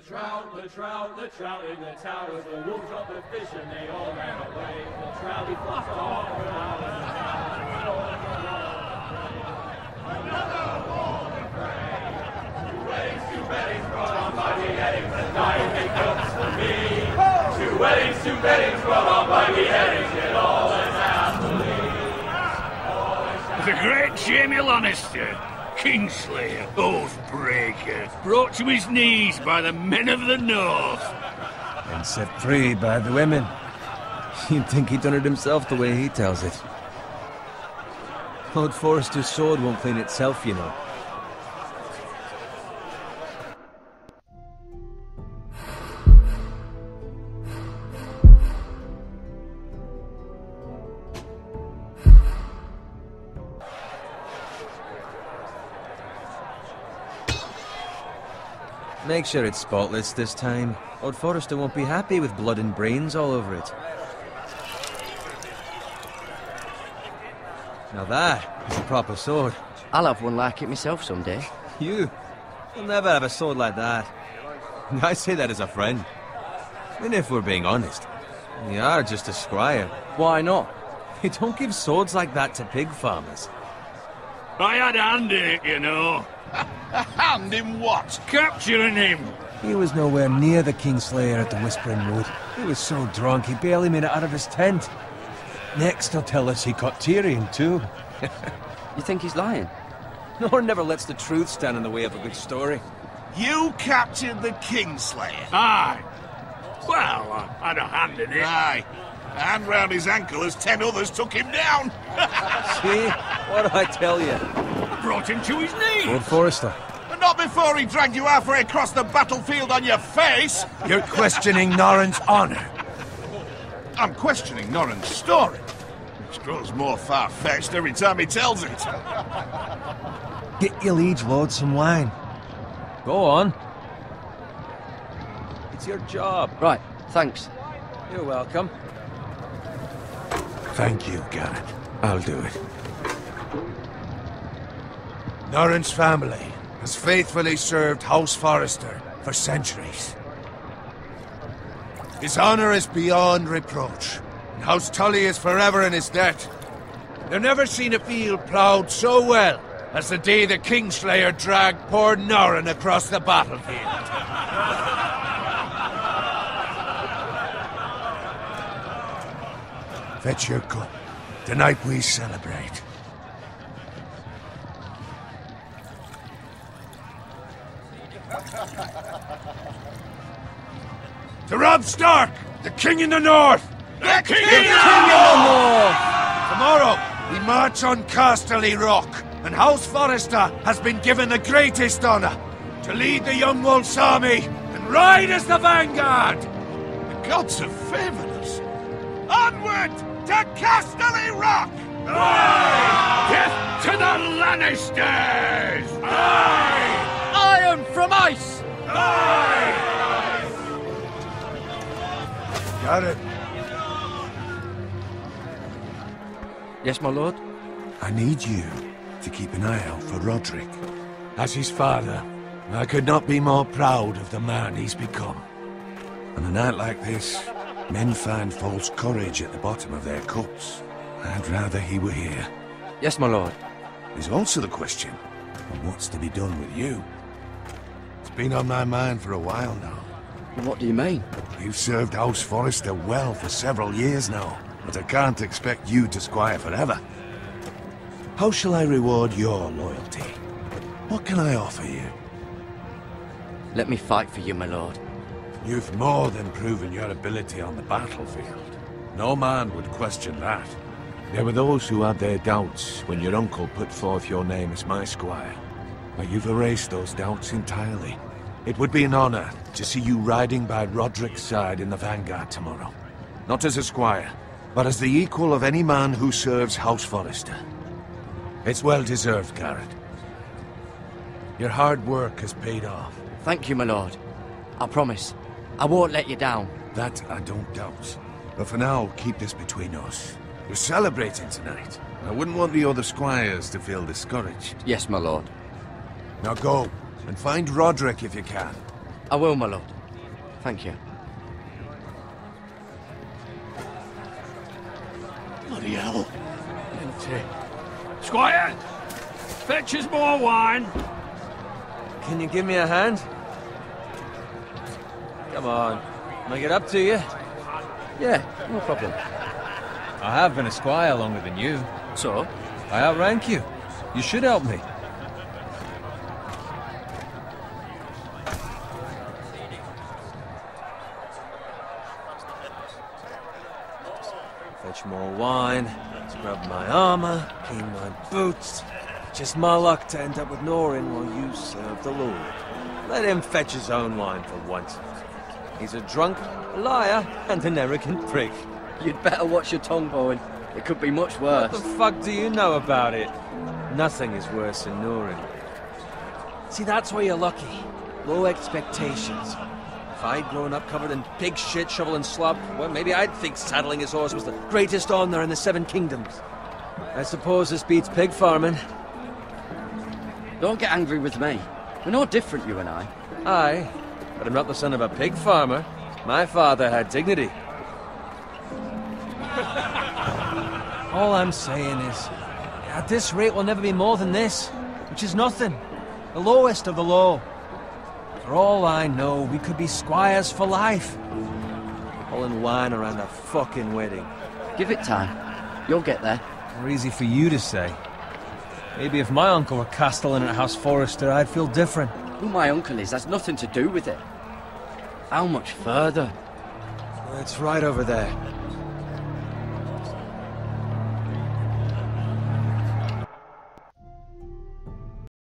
The trout in the towers, the wolves dropped the fish and they all ran away. The trout he flopped off without another ball to pray. Two weddings brought on by beheadings, and dying make cups for me. Two weddings brought on by beheadings, yet all is happily. The great Jamie Lannister, Kingslayer, Oathbreaker, brought to his knees by the men of the North. And set free by the women. You'd think he'd done it himself the way he tells it. Lord Forrester's sword won't clean itself, you know. Make sure it's spotless this time. Lord Forrester won't be happy with blood and brains all over it. Now that is a proper sword. I'll have one like it myself someday. You'll never have a sword like that. I say that as a friend. And if we're being honest, you are just a squire. Why not? You don't give swords like that to pig farmers. I had a hand in it, you know. A hand in what? Capturing him. He was nowhere near the Kingslayer at the Whispering Wood. He was so drunk he barely made it out of his tent. Next he'll tell us he caught Tyrion too. You think he's lying? Nor never lets the truth stand in the way of a good story. You captured the Kingslayer? Aye. Well, I had a hand in it. Aye. A hand round his ankle as 10 others took him down. See? What do I tell you? Brought him to his knees. Lord Forrester. But not before he dragged you halfway across the battlefield on your face. You're questioning Norrin's honor. I'm questioning Norrin's story, which grows more far-fetched every time he tells it. Get your liege lord some wine. Go on. It's your job. Right, thanks. You're welcome. Thank you, Garrett. I'll do it. Norrin's family has faithfully served House Forrester for centuries. His honor is beyond reproach, and House Tully is forever in his debt. They've never seen a field ploughed so well as the day the Kingslayer dragged poor Norrin across the battlefield. Fetch your cup. Tonight we celebrate. To Robb Stark, the King in the North! The King in the North! Tomorrow, we march on Casterly Rock, and House Forrester has been given the greatest honor to lead the Young Wolf's army and ride as the vanguard! The gods have favored us. Onward to Casterly Rock! Aye! Death to the Lannisters! Aye! Iron from ice! Aye! Got it. Yes, my lord? I need you to keep an eye out for Roderick. As his father, I could not be more proud of the man he's become. On a night like this, men find false courage at the bottom of their cups. I'd rather he were here. Yes, my lord. There's also the question of what's to be done with you. It's been on my mind for a while now. What do you mean? You've served House Forrester well for several years now, but I can't expect you to squire forever. How shall I reward your loyalty? What can I offer you? Let me fight for you, my lord. You've more than proven your ability on the battlefield. No man would question that. There were those who had their doubts when your uncle put forth your name as my squire. But you've erased those doubts entirely. It would be an honor to see you riding by Roderick's side in the vanguard tomorrow. Not as a squire, but as the equal of any man who serves House Forrester. It's well deserved, Garrett. Your hard work has paid off. Thank you, my lord. I promise. I won't let you down. That I don't doubt. But for now, keep this between us. We're celebrating tonight. I wouldn't want the other squires to feel discouraged. Yes, my lord. Now go, and find Roderick if you can. I will, my lord. Thank you. Bloody hell. Squire! Fetch us more wine! Can you give me a hand? Come on. Can I get up to you? Yeah, no problem. I have been a squire longer than you. So? I outrank you. You should help me. Fetch more wine, scrub my armor, clean my boots. Just my luck to end up with Norin while you serve the Lord. Let him fetch his own wine for once. He's a drunk, a liar, and an arrogant prick. You'd better watch your tongue, Bowen. It could be much worse. What the fuck do you know about it? Nothing is worse than Norin. See, that's why you're lucky. Low expectations. If I'd grown up covered in pig shit, shovel and slop, well, maybe I'd think saddling his horse was the greatest honor in the Seven Kingdoms. I suppose this beats pig farming. Don't get angry with me. We're no different, you and I. Aye, but I'm not the son of a pig farmer. My father had dignity. All I'm saying is, at this rate we'll never be more than this, which is nothing. The lowest of the low. For all I know, we could be squires for life. Pulling wine around a fucking wedding. Give it time. You'll get there. More easy for you to say. Maybe if my uncle were castellan at House Forrester, I'd feel different. Who my uncle is has nothing to do with it. How much further? It's right over there.